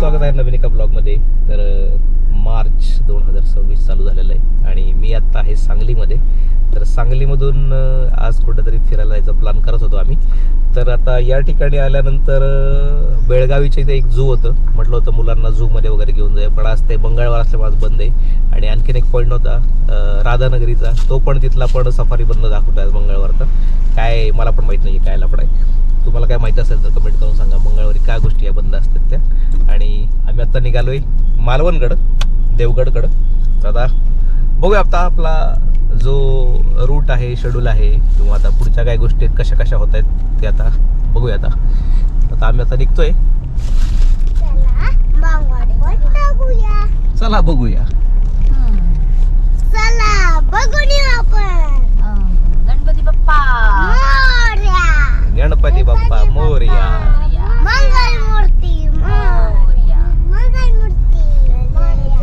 स्वागत आहे नवीन एका ब्लॉगमध्ये. तर मार्च 2026 चालू झालेलं आहे आणि मी आत्ता आहे सांगलीमध्ये. तर सांगलीमधून आज कुठेतरी फिरायला जायचा प्लॅन करत होतो आम्ही. तर आता या ठिकाणी आल्यानंतर बेळगावीच्या इथे एक झू होतं, म्हटलं होतं मुलांना झूमध्ये वगैरे घेऊन जाय, पण आज ते मंगळवार असल्यामुळे आज बंद आहे. आणि आणखीन एक पॉईंट होता राधानगरीचा, तो पण तिथला पण सफारी बंद दाखवतो आज मंगळवारचा. काय मला पण माहीत नाही काय लफडा आहे. तुम्हाला काय माहिती असेल तर कमेंट करून सांगा मंगळवारी काय गोष्टी या बंद असतात त्या. आणि आम्ही आता निघालोय मालवणकडं, देवगडकडं. तर आता बघूया आता आपला जो रूट आहे, शेड्यूल आहे, किंवा आता पुढच्या काय गोष्टी आहेत कशा कशा होत आहेत ते आता बघूया. आता आम्ही आता निघतोय. चला बघूया. चला बघून येऊ आपण. गणपती बाप्पा गणपती बाप्पा मोरया. मंगलमूर्ती मोरया. मंगलमूर्ती मोरया.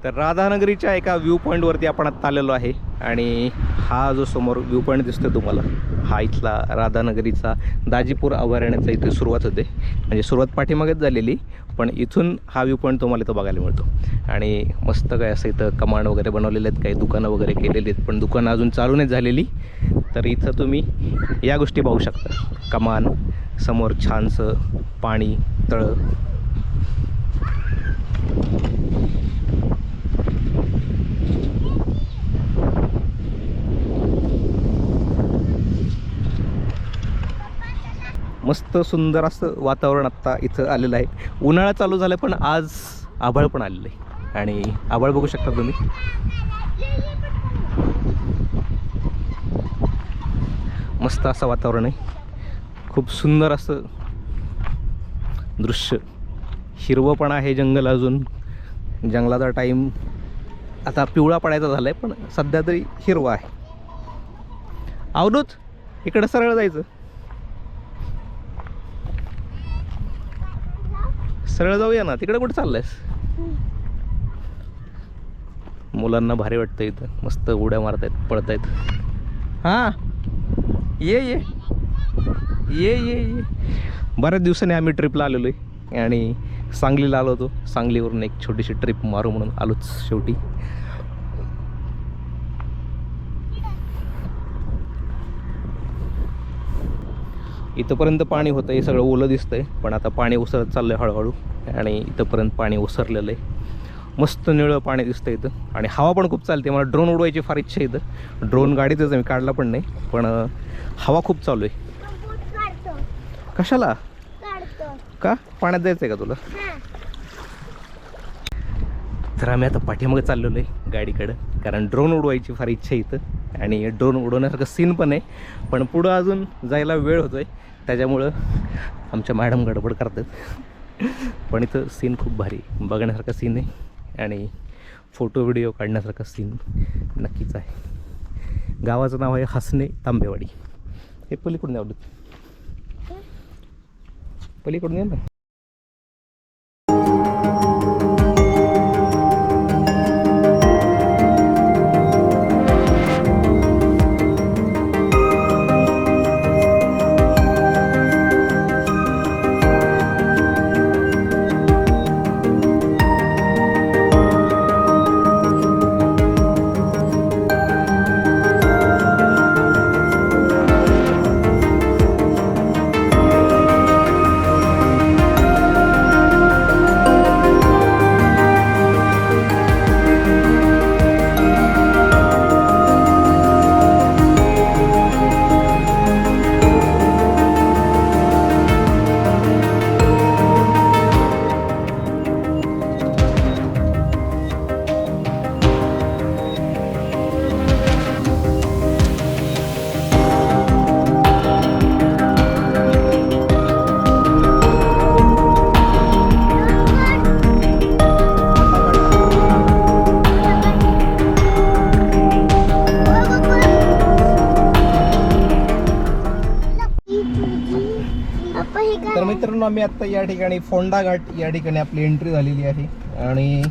तर राधानगरीच्या एका व्ह्यू पॉईंटवरती आपण आत्ता आलेलो आहे. आणि हा जो समोर व्ह्यू पॉईंट दिसतो तुम्हाला, हा इथला राधानगरीचा दाजीपूर अभयारण्याचा इथे सुरुवात होते. म्हणजे सुरुवात पाठीमागेच झालेली, पण इथून हा व्ह्यू पॉईंट तुम्हाला इथं बघायला मिळतो. आणि मस्त काय असं इथं कमांड वगैरे बनवलेले आहेत, काही दुकानं वगैरे केलेली आहेत, पण दुकानं अजून चालू नाही झालेली. तर इथं तुम्ही या गोष्टी पाहू शकता. कमान समोर छानसं पाणी, तळं. मस्त सुंदर असं वातावरण आत्ता इथं आलेलं आहे. उन्हाळा चालू झाला पण आज आभाळ पण आलेलं आहे. आणि आभाळ बघू शकता तुम्ही. मस्त असं वातावरण आहे, खूप सुंदर असं दृश्य. हिरवं पण आहे जंगल अजून. जंगलाचा टाईम आता पिवळा पडायचा झाला आहे, पण सध्या तरी हिरवा आहे. अवधूत इकडं सरळ जायचं, सरळ जाऊया ना. तिकडे कुठं चाललंयस? मुलांना भारी वाटतं इथं, मस्त उड्या मारतायत, पळतायत. हां ये ये ये ये ये. बऱ्याच दिवसांनी आम्ही ट्रिपला आलेलो आहे आणि सांगलीला आलो होतो. सांगलीवरून एक छोटीशी ट्रिप मारू म्हणून आलोच शेवटी. इथंपर्यंत पाणी होतं, हे सगळं ओलं दिसतंय, पण आता पाणी ओसरत चाललं आहे हळूहळू. आणि इथंपर्यंत पाणी ओसरलेलं आहे. मस्त निळं पाणी दिसतं इथं. आणि हवा पण खूप चालते. मला ड्रोन उडवायची फार इच्छा आहे इथं. ड्रोन गाडीतच मी काढला पण नाही, पण हवा खूप चालू आहे. कशाला का पाण्यात जायचं आहे का तुला? हा. तर आम्ही आता पाठीमागे चाललेलो आहे गाडीकडं, कारण ड्रोन उडवायची फार इच्छा आहे इथं आणि ड्रोन उडवण्यासारखं सीन पण आहे, पण पुढं अजून जायला वेळ होतो आहे, त्याच्यामुळं आमच्या मॅडम गडबड करतात. पण इथं सीन खूप भारी बघण्यासारखा सीन आहे आणि फोटो व्हिडिओ काढण्यासारखा सीन नक्कीच आहे. गावाचं नाव आहे हसणे तांबेवाडी. हे पलीकडून यावं, पलीकडून या ना. तर मित्रांनो, आम्ही आत्ता या ठिकाणी फोंडा घाट या ठिकाणी आपली एंट्री झालेली आहे आणि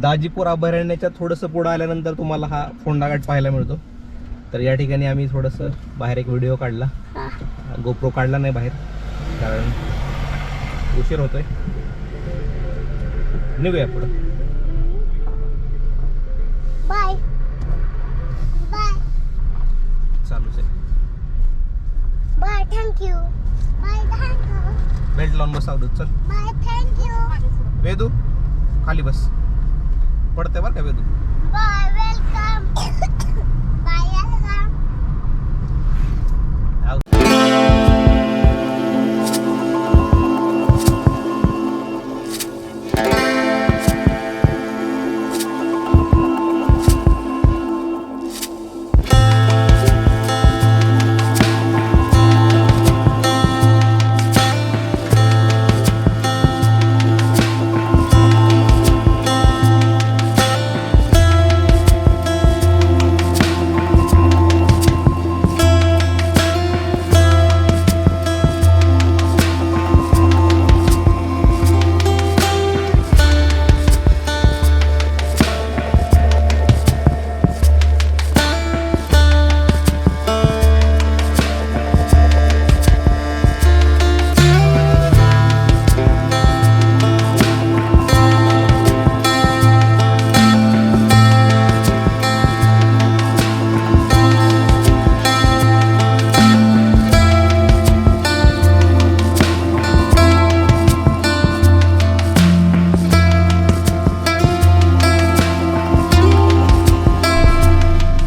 दाजीपूर अभयारण्याच्या थोडंसं पुढं आल्यानंतर तुम्हाला हा फोंडा घाट पाहायला मिळतो. तर या ठिकाणी आम्ही थोडंसं बाहेर एक व्हिडिओ काढला, गोप्रो काढला नाही बाहेर कारण उशीर होतोय. निघूया पुढं. बाय बाय चालूच आहे. Bye thank you. Bye thank you. Belt लावून बसावलं. चल बाय थँक्यू. वेदू खाली बस, पडते बरं का वेदू. Bye welcome. Bye welcome.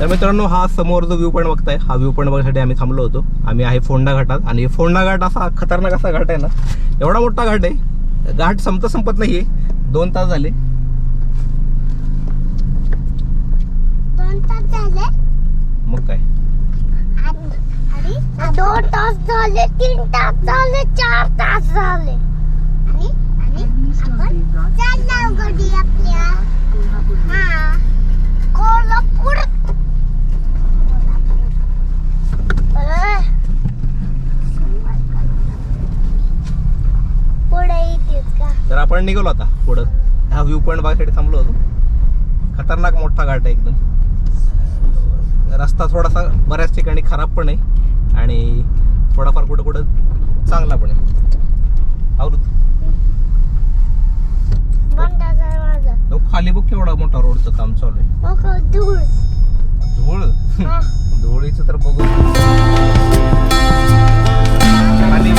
मित्रांनो, हा समोर जो व्ह्यू पॉईंट बघताय, हा व्ह्यू पॉईंट बघण्यासाठी आम्ही थांबलो होतो. आम्ही आहे फोंडा घाटात आणि फोंडा घाट असा खतरनाक असा घाट आहे ना, एवढा मोठा घाट आहे, घाट संपत नाहीये. 2 तास झाले. 2 तास झाले. मग काय, आणि 2 तास झाले, 3 तास झाले, 4 तास झाले. आणि आपण चाललो गाडी आपल्या. हा कोल्हापूर. पुढे येतेच का? तर आपण निघालो आता पुढं. हा व्ह्यू पॉईंट बघायसाठी थांबलो होतो. खतरनाक मोठा घाट आहे एकदम. रस्ता थोडासा बऱ्याच ठिकाणी खराब पण आहे आणि थोडाफार कुठं कुठं चांगला पण आहे. आवृत खाली बघ केवढा मोठा रोडचं काम चालू आहे. धूळ धूळ धुळीचं तर बघू. खाली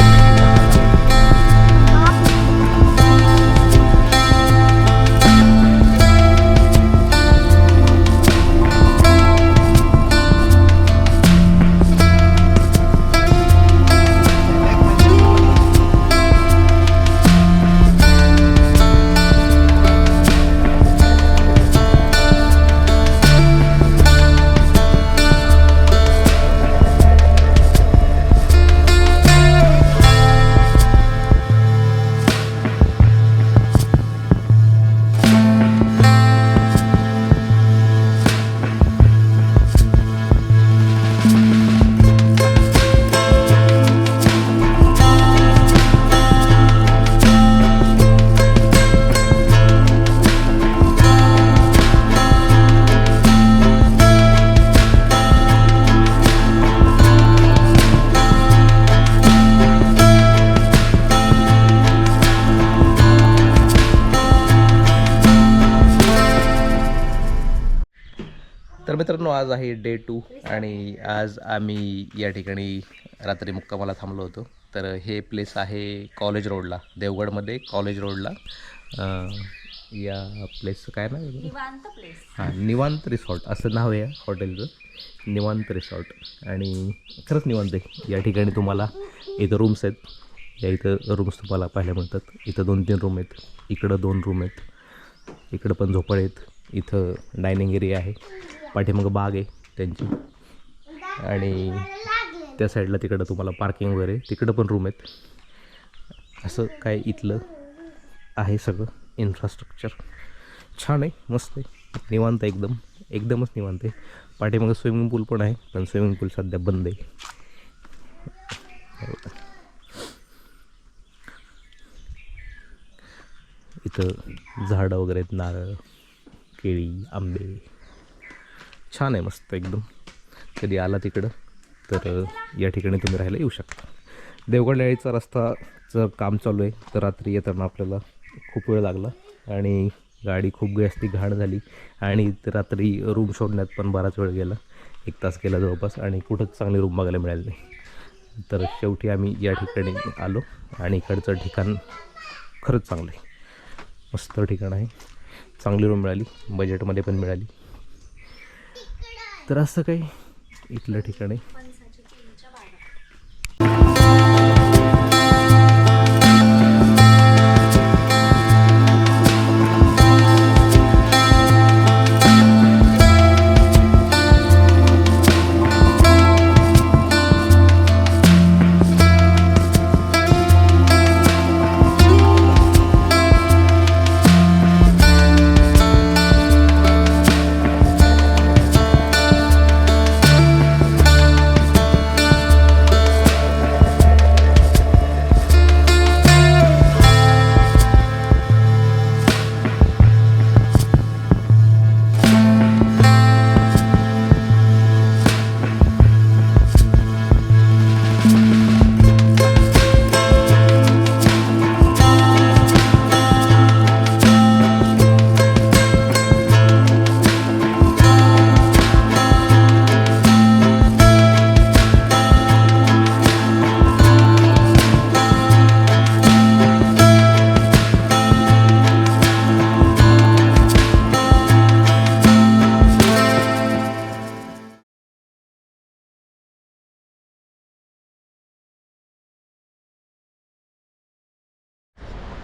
तर मित्रांनो आज आहे डे 2 आणि आज आम्ही या ठिकाणी रात्री मुक्कामाला थांबलो होतो. तर हे प्लेस आहे कॉलेज रोडला, देवगडमध्ये कॉलेज रोडला. या प्लेसचं काय नाव आहे? निवांत प्लेस. हां, निवांत रिसॉर्ट असं नाव आहे हॉटेलचं, निवांत रिसॉर्ट. आणि खरंच निवांत आहे. या ठिकाणी तुम्हाला इथं रूम्स आहेत, या इथं रूम्स तुम्हाला पाहायला मिळतात. इथं 2-3 रूम आहेत, इकडं 2 रूम आहेत, इकडं पण झोपड आहेत. इथं डायनिंग एरिया आहे, पाठीमागं बाग आहे त्यांची, आणि त्या साईडला तिकडं तुम्हाला पार्किंग वगैरे, तिकडं पण रूम आहेत. असं काय इथलं आहे सगळं इन्फ्रास्ट्रक्चर. छान आहे, मस्त आहे, निवांत आहे, एकदमच निवांत आहे. पाठीमागं स्विमिंग पूल पण आहे, पण स्विमिंग पूल सध्या बंद आहे. इथं झाडं वगैरे आहेत, नारळ, केळी, आंबे. छान आहे, मस्त एकदम. कधी आला तिकडं तर या ठिकाणी तुम्ही राहायला येऊ शकता. देवगडला यायचा रस्ताचं काम चालू आहे, तर रात्री येताना आपल्याला खूप वेळ लागला आणि गाडी खूप जास्ती घाण झाली आणि रात्री रूम शोधण्यात पण बराच वेळ गेला, 1 तास गेला जवळपास, आणि कुठंच चांगली रूम बघायला मिळाली नाही. तर शेवटी आम्ही या ठिकाणी आलो आणि इकडचं ठिकाण खरंच चांगलं आहे, मस्त ठिकाण आहे. चांगली रूम मिळाली, बजेटमध्ये पण मिळाली. तर असं काही इथलं ठिकाण आहे.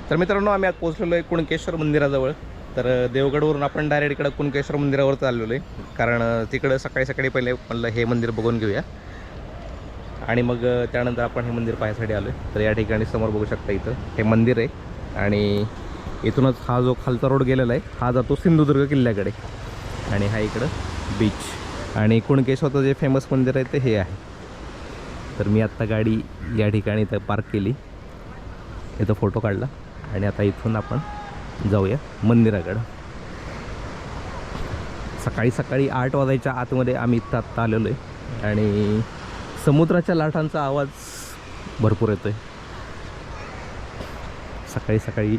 तर मित्रांनो आम्ही आज पोहोचलेलो आहे कुणकेश्वर मंदिराजवळ. तर देवगडवरून आपण डायरेक्ट इकडं कुणकेश्वर मंदिरावर चाललेलो आहे, कारण तिकडं सकाळी सकाळी पहिले म्हणलं हे मंदिर बघून घेऊया आणि मग त्यानंतर आपण हे मंदिर पाहायसाठी आलो आहे. तर या ठिकाणी समोर बघू शकता इथं हे मंदिर आहे आणि इथूनच हा जो खालचा रोड गेलेला आहे हा जातो सिंधुदुर्ग किल्ल्याकडे, आणि हा इकडं बीच. आणि कुणकेश्वरचं जे फेमस मंदिर आहे ते हे आहे. तर मी आत्ता गाडी या ठिकाणी इथं पार्क केली, इथं फोटो काढला आणि आता इथून आपण जाऊया मंदिराकडं. सकाळी सकाळी 8 वाजायच्या आतमध्ये आम्ही इथं आत्ता आलेलो आहे आणि समुद्राच्या लाटांचा आवाज भरपूर येतो आहे. सकाळी सकाळी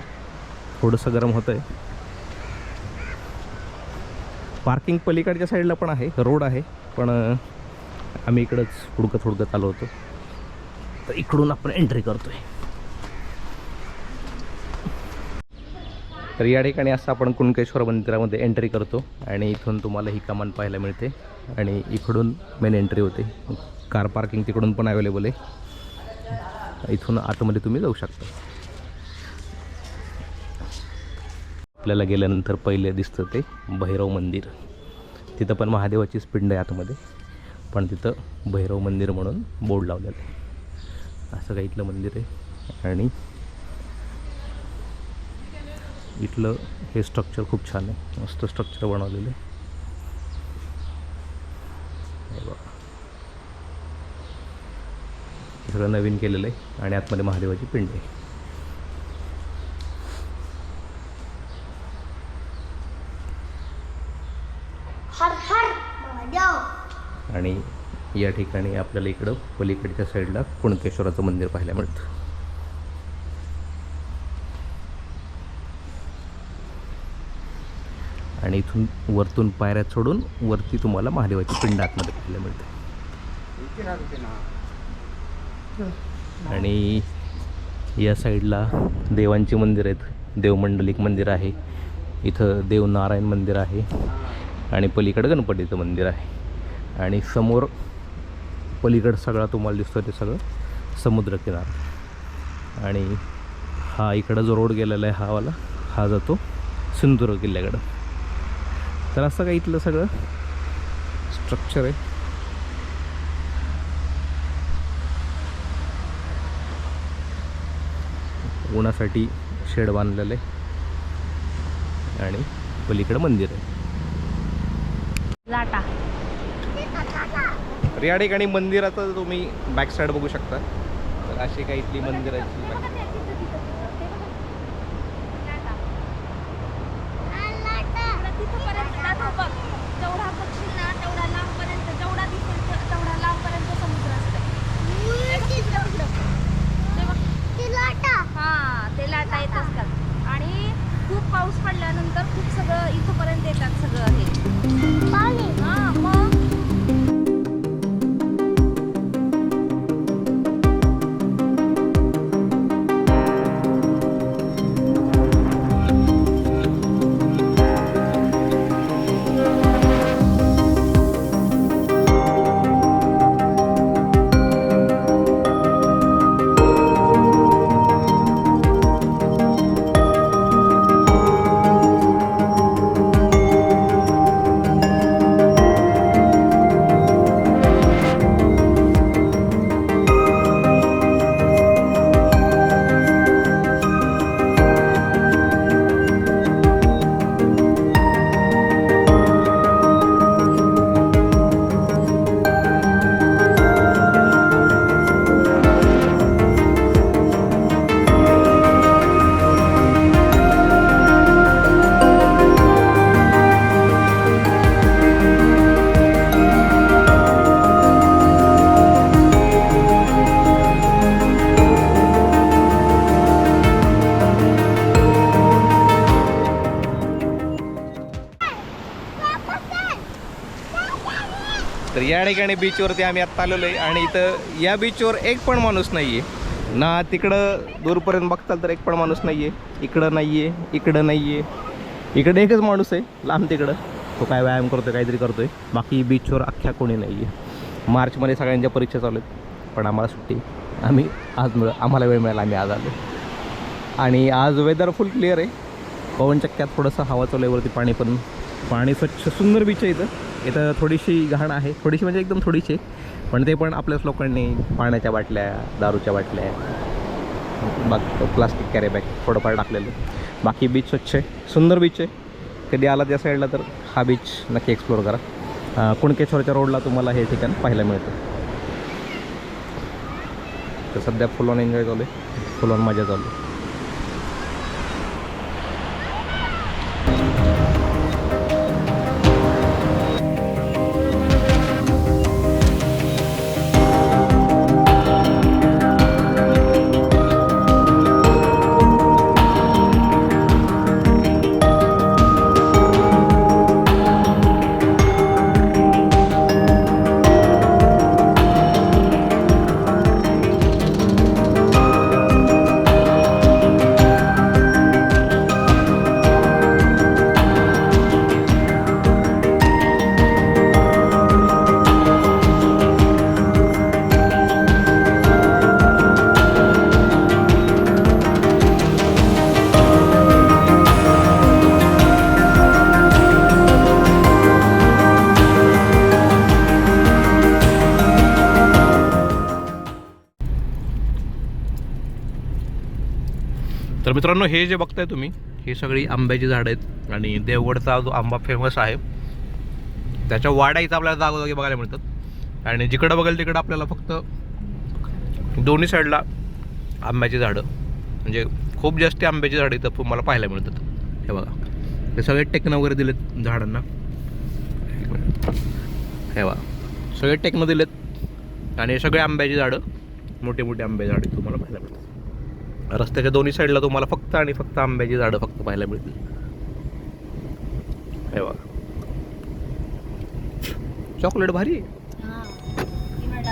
थोडंसं गरम होतं आहे. पार्किंग पलीकडच्या साईडला पण आहे, रोड आहे, पण आम्ही इकडंच हुडकत आलो होतो. तर इकडून आपण एंट्री करतो आहे. तर या ठिकाणी असं आपण कुणकेश्वर मंदिरामध्ये एंट्री करतो आणि इथून तुम्हाला ही कमान पाहायला मिळते आणि इकडून मेन एंट्री होते. कार पार्किंग तिकडून पण अवेलेबल आहे, इथून आतमध्ये तुम्ही जाऊ शकता. आपल्याला गेल्यानंतर पहिले दिसतं ते भैरव मंदिर. तिथं पण महादेवाचीच पिंड आहे आतमध्ये, पण तिथं भैरव मंदिर म्हणून बोर्ड लावलेलं आहे. असं काही इथलं मंदिर आहे आणि इथलं हे स्ट्रक्चर खूप छान आहे, मस्त स्ट्रक्चर बनवलेलं आहे. सगळं नवीन केलेलं आहे आणि आतमध्ये महादेवाची पिंड आहे. आणि या ठिकाणी आपल्याला इकडं पलीकडच्या साईडला कुणकेश्वराचं मंदिर पाहायला मिळतं. आणि इथून वरतून पायऱ्या चढून वरती तुम्हाला महादेवाची पिंड आतमध्ये पाहायला मिळते. आणि या साईडला देवांची मंदिर आहेत. देवमंडलिक मंदिर आहे, इथं देवनारायण मंदिर आहे आणि पलीकडं गणपतीचं मंदिर आहे. आणि समोर पलीकडं सगळा तुम्हाला दिसतो ते सगळं समुद्रकिनारा. आणि हा इकडं जो रोड गेलेला आहे हा जातो सिंधुदुर्ग किल्ल्याकडं. तर असं काही इथलं सगळं स्ट्रक्चर आहे. उन्हासाठी शेड बांधलेलं आहे आणि पलीकडं मंदिर आहे. लाटा तर या ठिकाणी मंदिराचं तुम्ही बॅक साईड बघू शकता. तर अशी काही इथली मंदिराची जेवढा बघशील ना तेवढा लांबपर्यंत, जेवढा दिसेल तेवढा लांबपर्यंत समुद्र असते. हा, ते लाटा येत असतात आणि खूप पाऊस पडल्यानंतर खूप सगळं इथपर्यंत येतात सगळं हे पाणी. हा मग तर या ठिकाणी बीचवरती आम्ही आत्ता आलेलो आहे. आणि इथं या बीचवर एक पण माणूस नाही आहे ना. तिकडं दूरपर्यंत बघताल तर एक पण माणूस नाही आहे. इकडं नाही आहे, इकडं नाही आहे. इकडे एकच माणूस आहे लांब तिकडं. तो काय व्यायाम करतो, काहीतरी करतो आहे. बाकी बीचवर अख्ख्या कोणी नाही आहे. मार्चमध्ये सगळ्यांच्या परीक्षा चालू आहेत पण आम्हाला सुट्टी. आम्हाला वेळ मिळाला, आम्ही आज आलो. आणि आज वेदर फुल क्लिअर आहे. पवनचक्क्यात थोडंसं हवा चालू आहे वरती. पाणी स्वच्छ सुंदर बीच आहे इथं. इथं थोडीशी घाण आहे, थोडीशी म्हणजे एकदम थोडीशी आहे. पण ते पण आपल्याच लोकांनी पाण्याच्या बाटल्या, दारूच्या बाटल्या, प्लास्टिक कॅरी बॅग थोडंफार टाकलेलं. बाकी बीच स्वच्छ आहे, सुंदर बीच आहे. कधी आला त्या साईडला तर हा बीच नक्की एक्सप्लोर करा. कुणकेश्वरच्या रोडला तुम्हाला हे ठिकाण पाहायला मिळतं. तर सध्या फुल ऑन एन्जॉय चालू आहे, फुल ऑन मजा चालू आहे. तर मित्रांनो, हे जे बघताय तुम्ही, ही सगळी आंब्याची झाडं आहेत. आणि देवगडचा जो आंबा फेमस आहे त्याच्या वाड्या इथं आपल्याला जागोजागी बघायला मिळतात. आणि जिकडं बघेल तिकडं आपल्याला फक्त दोन्ही साईडला आंब्याची झाडं, म्हणजे खूप जास्त आंब्याची झाडं इथं तुम्हाला पाहायला मिळतात. हे बघा, हे सगळे टेकनं वगैरे दिलेत झाडांना. हे बघा, सगळे टेकनं दिलेत आणि सगळे आंब्याची झाडं, मोठे मोठे आंब्याची झाडे तुम्हाला पाहायला मिळतात. रस्त्याच्या दोन्ही साईडला तुम्हाला फक्त आणि फक्त आंब्याची झाडं फक्त पाहायला मिळतील. हे बघा चॉकलेट भारी आहे. हा ती मला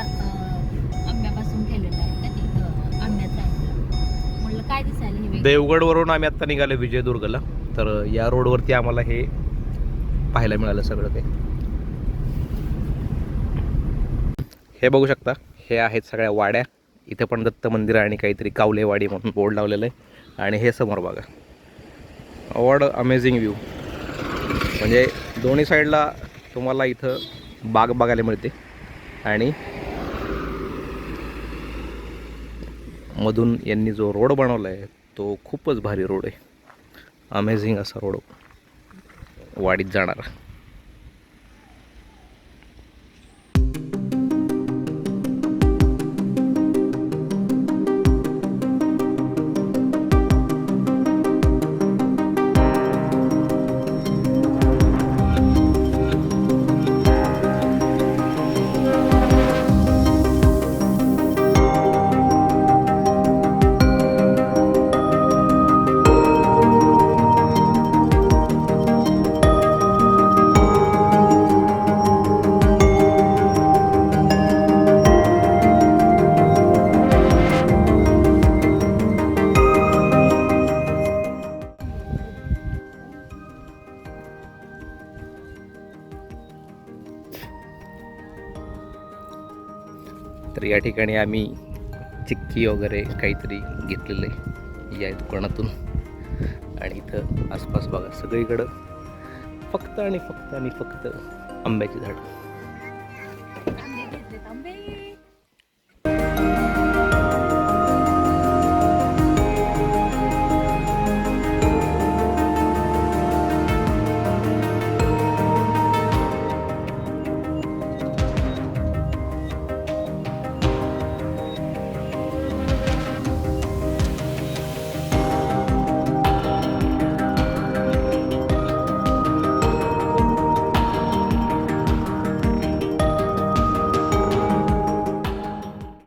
आंब्यापासून केलेलं आहे ना ते आंब्याचं आहे म्हटलं काय दिसायला हे वेगळं. देवगडवरून आम्ही आता निघालो विजयदुर्गला. तर या रोडवरती आम्हाला हे पाहायला मिळालं सगळं काही. हे बघू शकता हे आहेत सगळ्या वाड्या. इथे पण दत्त मंदिर आणि काहीतरी कावलेवाडी म्हणून बोर्ड लावलेलं आहे. आणि हे समोर बघा वॉट अमेझिंग व्ह्यू. म्हणजे दोन्ही साईडला तुम्हाला इथं बाग बघायला मिळते आणि मधून यांनी जो रोड बनवला आहे तो खूपच भारी रोड आहे. अमेझिंग असा रोड वाडीत जाणारा. तर या ठिकाणी आम्ही चिक्की वगैरे काहीतरी घेतलेलं आहे या दुकानातून. आणि इथं आसपास बघा सगळीकडं फक्त आणि फक्त आणि फक्त आंब्याची झाडं. आंबे घेतलेत आंबे.